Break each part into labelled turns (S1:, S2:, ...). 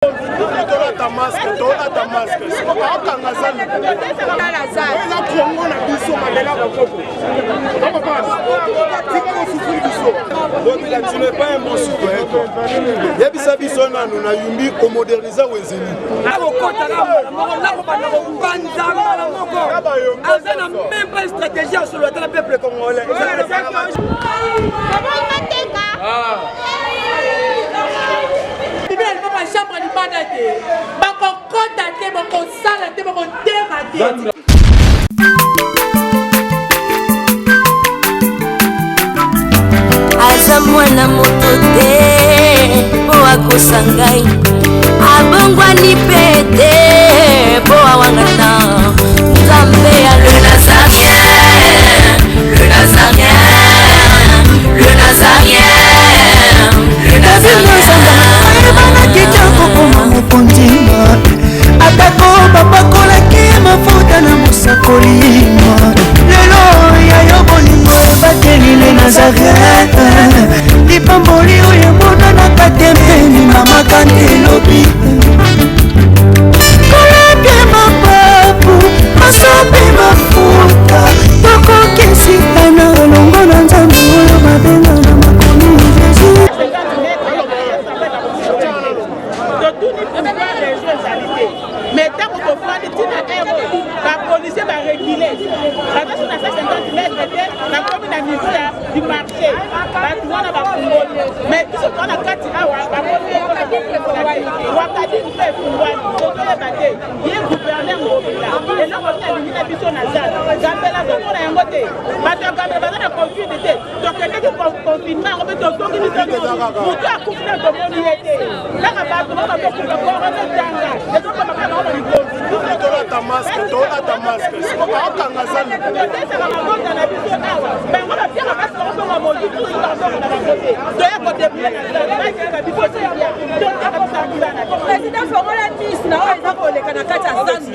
S1: Ta masque, ta masque. C'est pas tu n'es pas un bon citoyen. Nous avons modernisé même pas une stratégie sur le peuple congolais.
S2: chambre du banate, bako kontate, bako salate, bako dératé.
S3: Aza mwana moto te po akosangai abongwani pete po awangata nzambe ya le nazarien, le nazarien, le nazarien, le nazarien. Atako bapakolaki mafuta na mosakolimo lelo ya yo bolingo ebateli le Nazareth lipamboli oyo emonanaka tempeni mama kandi elobi kolaki mapapu masopi mafuta tokokisikana olongo na nzambe oyo babenga na makomi Jésus.
S4: Mais tant qu'on peut faire des petits aéros, la police va réguler. La personne a 50 mètres, la commune a niveau du marché. La douane va fouiller. Mais tout ce qu'on a 4 heures, la police va fouiller. Wakadi nous fait fouiller. Donc on est battu. Il y a un gouverneur mobile. Et là, on a une habitation nasale. Gambé la zone, on a un côté. Maintenant, Gambé la zone, on a confus d'été. Donc quelqu'un qui confinement, on peut donc donc il nous a dit. Pour toi, couper de mon unité. Là, on va tout le monde couper le corps, on est dans là. Et donc on va faire
S1: ta masque, ta masque. C'est pas
S2: président Fongola Miss na oza koleka na kati ya zandi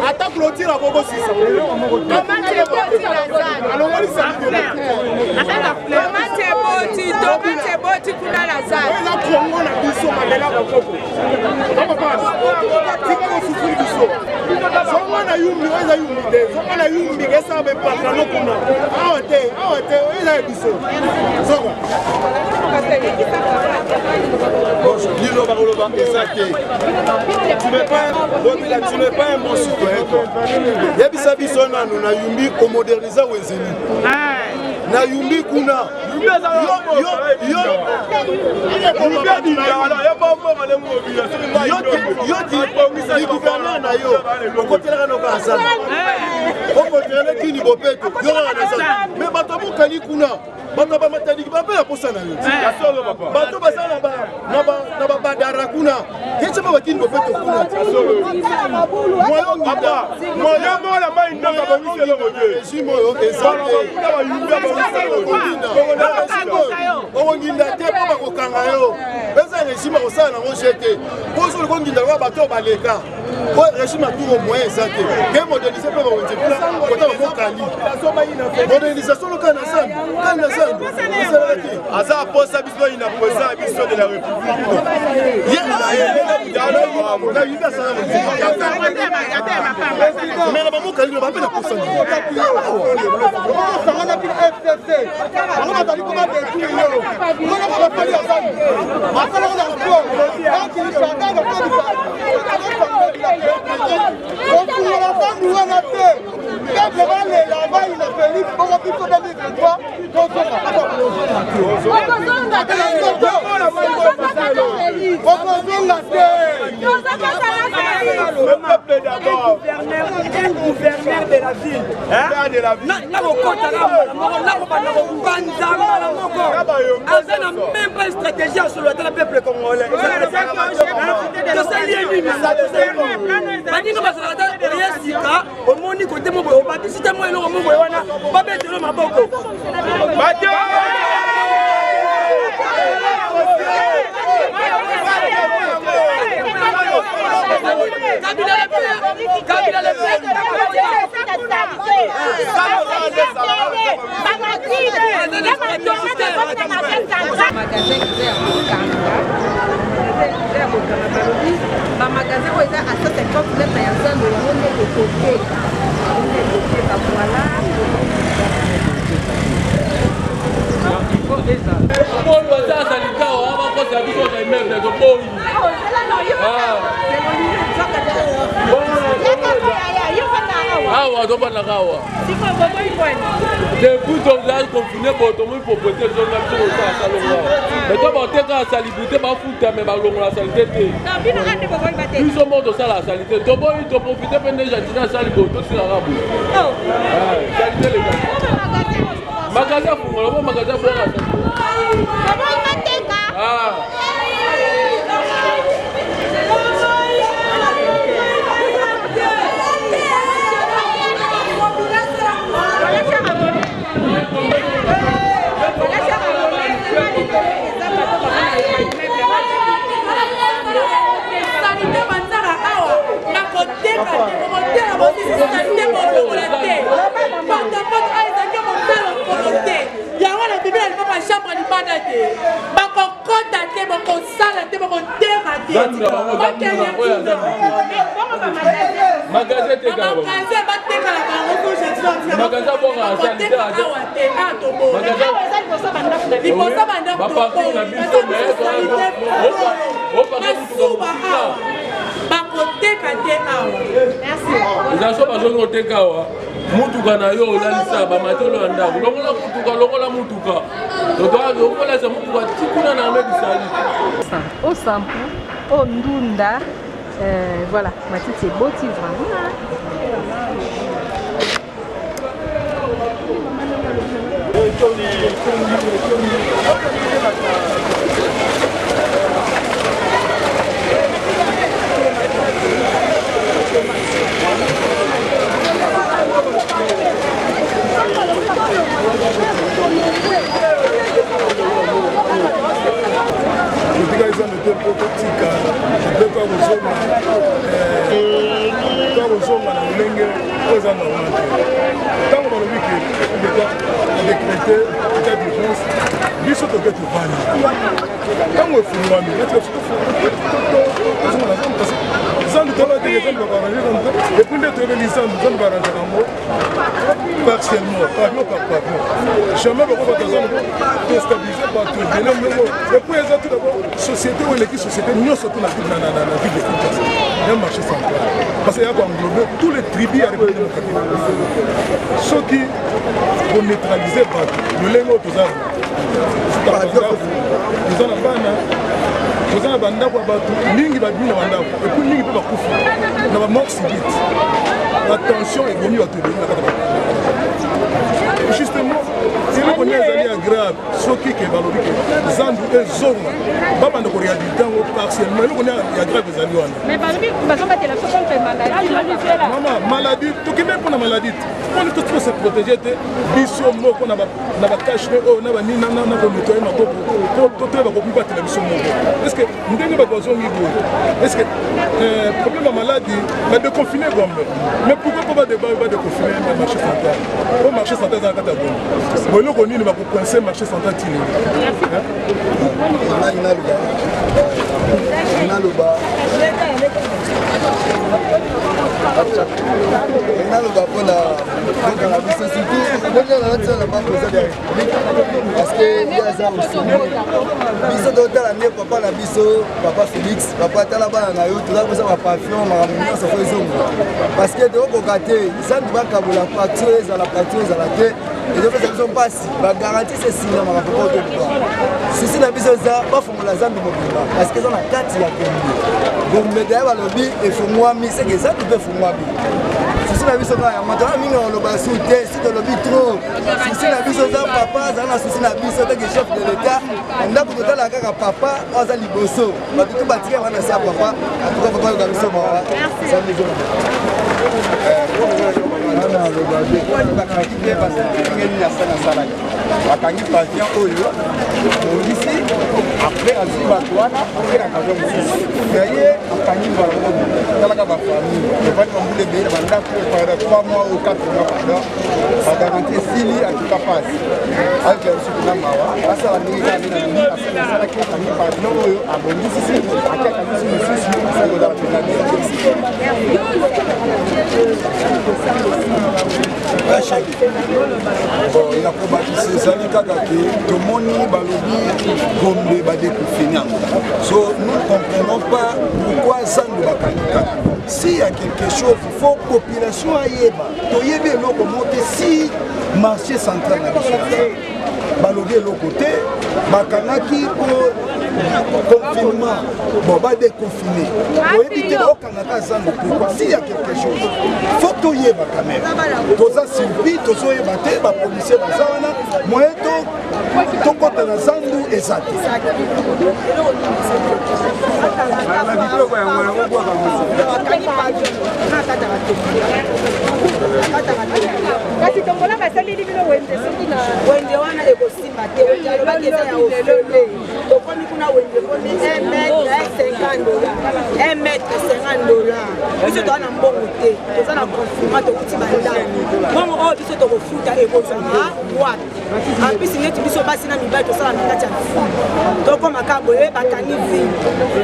S1: Attends clôture à Bobo 600. Tu n'es pas un bon citoyen. Yabisa bisona nous na yumbi ko moderniser wezeni. Na yumbi kuna. Yo gouverneur na yo. Okotelaka no kaza. Okotelaka kini bopeto. Yo na mais bato bokali kuna. Bato ba matadi ba pe posa na yo. Bato basala na ba badara kuna. Kecha ba kini bopeto kuna. Moyo ngaba. Moyo mola mai ndo ba misi lo moje. Régime yo ezali. Onginda te pa bakokanga yo. Eza régime osala na rojete. Poso le konginda wa bato baleka. Ko régime tout au moins ezate. Ke moderniser pe ba wonje kuna kota ba mokali. Modernisation lo kana sana. Kana sana. Aza posa biso ina posa biso de la République. Mais la maman Kali ne va pas la posa. peuple d'abord.
S5: Un gouverneur de la ville.
S1: Maire de la ville.
S5: Même pas une stratégie sur le peuple congolais.
S6: Magasin où ils ont à 150 mètres à Yanzan, on est de côté.
S7: Depuis qu'on a confiné, on proposé de mais toi, on a la salité, mais la salité. Nous sommes morts de ça, la salité. Tu as profité de la salité, tu as magasin pour moi, magasin pour mutuka na yo olalisa bamatolo ya ndako longola mutuka okolasa mutuka tikuna na medisali
S6: au sampo au ndunda voilà matiti eboti vraiment
S1: partiellement, par jamais beaucoup de gens déstabilisés par tout. Et puis, ils ont tout d'abord société ou l'équipe société, nous sommes dans la ville de Kinshasa. Il y a un marché central. Parce qu'il y a englobé tous les tribus à République démocratique. Ceux qui ont neutralisé le lingot aux armes. Nous avons la banda kwa batu mingi badina banda et puis mingi pe bakufa na ba mort subite la tension est venue à tout le monde justement c'est le qu'on est grave ce qui est balobi que zandu et zonga baba ndako réhabiliter partiellement le qu'on est grave les années
S6: mais balobi bazo batela so contre maladie
S1: maman maladie tout qui même pour la maladie on est tous se protéger biso moko na ba cache o na ba ni na ko nettoyer ma boko to ba ko ba télévision moko est-ce que ndenge ba besoin ngi bo est-ce que problème maladie ba de confiner bombe mais pourquoi pas de confiner le marché central au marché central dans kata bombe bo le ko ni ba ko coincer marché central tini
S8: parce que biso totala nde papa na biso papa Félix papa tala bana na yo toza kosa bapaffion makambo nyonso fo ezonga parce que tokokoka te zandi bakabola facture ezala te ezopesa biso mpasi bagaranti se singa makapoka otokuka susi na biso eza bafongola zambi mobimba parceke eza na kati ya gombe daye balobi efungwami seke ezambi mpe efungwami susi na biso kaka yango tona mingi oloba su te si tolobi trop susi na biso eza papa azala na susi na biso teke chef de l'état ndako totala kaka papa oyo aza liboso bato tu batike wana sa papa atuka papa yoka biso mawa bakangi mpe basengeli na se nasalaki bakangi pavillon oyo bongisi apres azwi bato wana akela pavillon mosusu yaye akangi mbala talaka bafamille evani bambula ebele na bandako pendant 3 mois ou 4 mois pendant bagaranti esili atuka pasi azwa mosuku na mawa asala ndenge kaka na nini asalaki akangi pavillon oyo abongisi si akiaka biso mosusu asalozala penani
S9: ya kobakisa ezali kaka te tomoni balobi gombe badekofini yango so nous comprenons pas pourquoi zandu bakanika si ya quelque chose il faut population ayeba toyebi eloko mote si marché central na biso balobi eloko te bakangaki po confinement bon badéconfine toyebi te baokangaka zandu pourquoi si ya quelque chose faut toyeba quand même toza surpris tozoyeba te bapolisier baza wana moye tokota na zandu eza te
S6: kasi tombola basaleli bino wende wana ekosimba te alobaki eza ya ofele tokomi kuna wende koni 1 mètre 50 $1 mètre 50 biso toza na mbongo te toza na confinement tokuti bandako mbongo oyo biso tokofuta ekozanga wapi ampisi neti biso basi na mibali tosala na kati ya tokomaka boye bakangi vile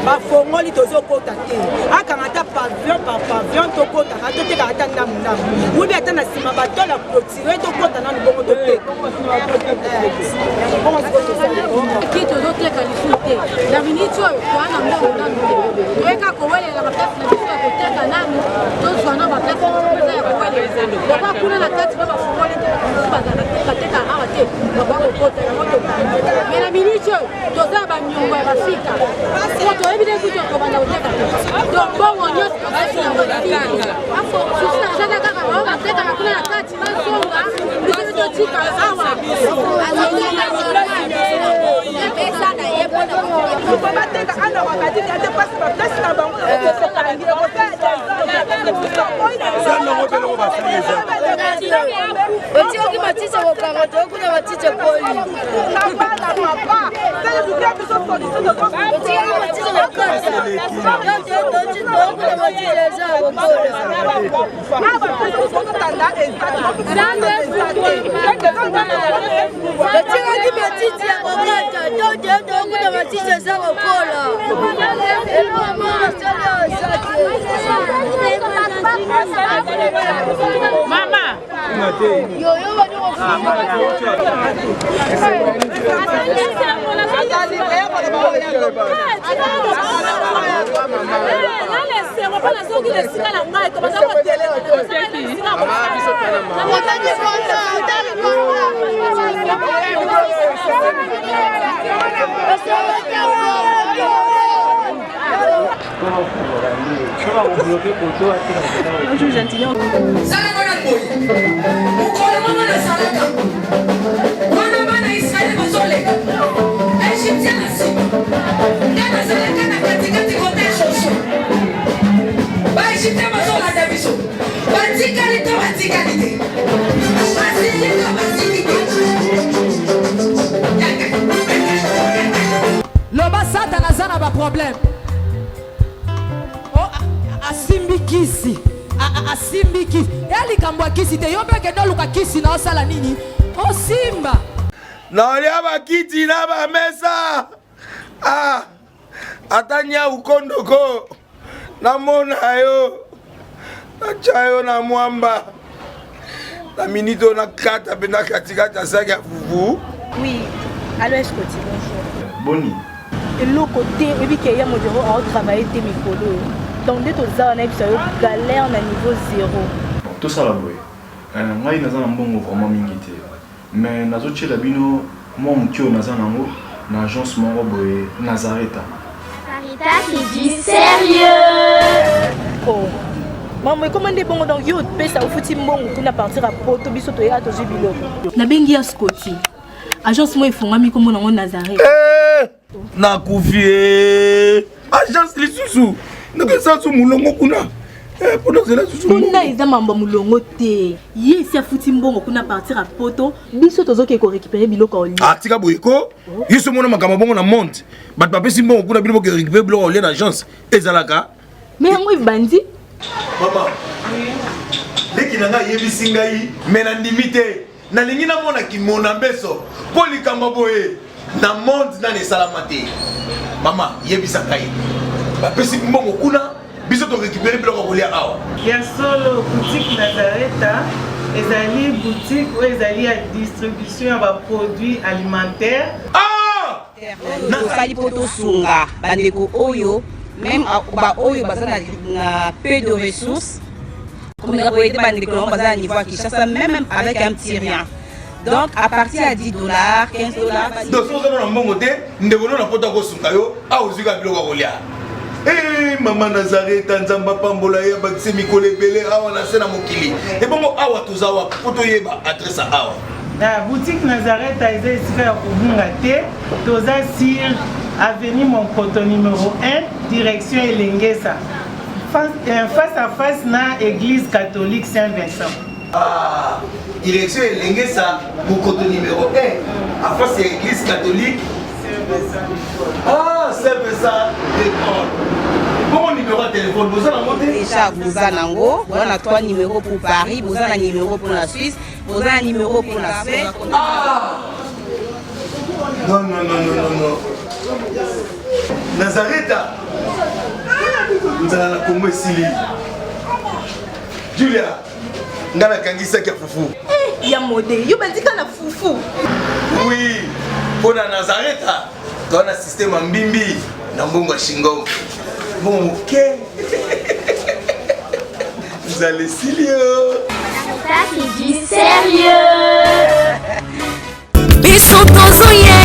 S6: bafongoli tozokota te akanga ata pavillon par pavillon tokotaka toteka ata ndamundambu ubi ata na nsima batola clotire tokota nanu bongo toteka
S10: ki tozoteka lisu te na miniti oyo toana mbongo nanu te toyeka kowelela baplasi na biso ya koteka nanu tozwa na baplasi eza ya kowelela baba kuna na kati mpe bafongoli bateka awa te baba kokota yango tokanga me na miniti oyo toza banyongo ya bafika po toyebi te kuto kobanda koteka te donc bongo nyonso tozaki na susi na jana kaka bao batekaka kuna na kati bazonga biso totika awa
S6: bateka ana bakatiki ate pasi baplasi na bango
S10: otioki matite kokanga tokuna matite poli otiaki matiti ya kokata tokuna matiti eza kokola
S4: mama
S2: loba satana aza na baproblème asimbi kisi asimbi kisi ya likambo ya kisi te yo mpe kende oluka kisi na osala nini osimba
S11: naolia bakiti na bamesa ata nya ukondoko namona yo natya yo na mwamba na minute oyo nakata mpe na katikati ya saki ya fufu.
S6: Oui, alors est-ce que tu bonjour
S9: Boni.
S6: le côté et puis ya modero a travaillé tes mikolo donc de tous ça on a eu galère na niveau 0
S9: Tout ça là boy. Ngai naza na mbongo vraiment mingi te.
S12: mais nazotiela bino mwa moki oyo naza nango na agence moko boye Nazareta.
S13: Sarita qui dit sérieux.
S6: Oh. Maman, comment est bon donc yo pesa au futi mbongo kuna partir à poto biso to ya to jibilo.
S10: Na bengi ya Scotty. Agence moi ifungami comme nango Nazareth.
S11: Na kufie. Agence lisusu. Ndeke sa su mulongo kuna. Pour cela susu.
S10: Kuna eza mambo mulongo te. Ye si afuti mbongo kuna partir à poto biso tozoke ko récupérer biloko oli.
S11: Ah tika boyeko. Yeso mona makamba bongo na monte. Bat papé si mbongo kuna biloko récupérer biloko oli na agence. Ezalaka.
S10: Mais yango bandi.
S11: Maman, dès qu'il a yebisi ngai, mais na limité, na lingi na mona ki mona beso, poli kamba boye, na monde na ne salamate. Maman, yebisa ngai. Ba pesi mbongo kuna, biso to récupérer biloko kolia awa.
S4: Ya solo boutique Nazareta, ezali boutique ou ezali à distribution de produits alimentaires.
S11: Ah!
S6: Na sali poto sunga, bandeko oyo. Même ba oyo baza na peu de ressources comme la boîte de colon baza à niveau qui chasse même avec un petit rien. Donc à partir à $10, $15.
S11: Donc si on a un bon côté, nous devons na pota ko sungayo, a ozuka biloko kolia. Eh maman Nazareta nzamba pambola ya bakise mikole belé awa na sena mokili. Et bongo awa tozawa poto yeba adresse awa.
S4: La boutique Nazareta est ici à Kubungate, toza sur avenue Monkoto numéro 1, direction Elengesa. Face à face na église catholique Saint-Vincent.
S11: Ah, direction Elengesa, Monkoto numéro 1, à face à l'église catholique Saint-Vincent. Ah, Saint-Vincent d'école. Bon numéro de téléphone, vous avez monté
S6: déjà vous avez nango, on a 3 numéros pour Paris, vous avez un numéro pour la Suisse, vous avez un numéro pour la Suède.
S11: Ah! Non. Nazareta. Nous allons la Congo Sili. Julia, nous allons kangisa kia fufu.
S6: Eh, ya modé, yo bandika na fufu.
S11: Oui, pour la Nazareta, tu as un système en bimbi, na mbongo shingo. Bon, ok. Vous allez Silio.
S13: Sarita qui dit sérieux.
S3: Biso tozoye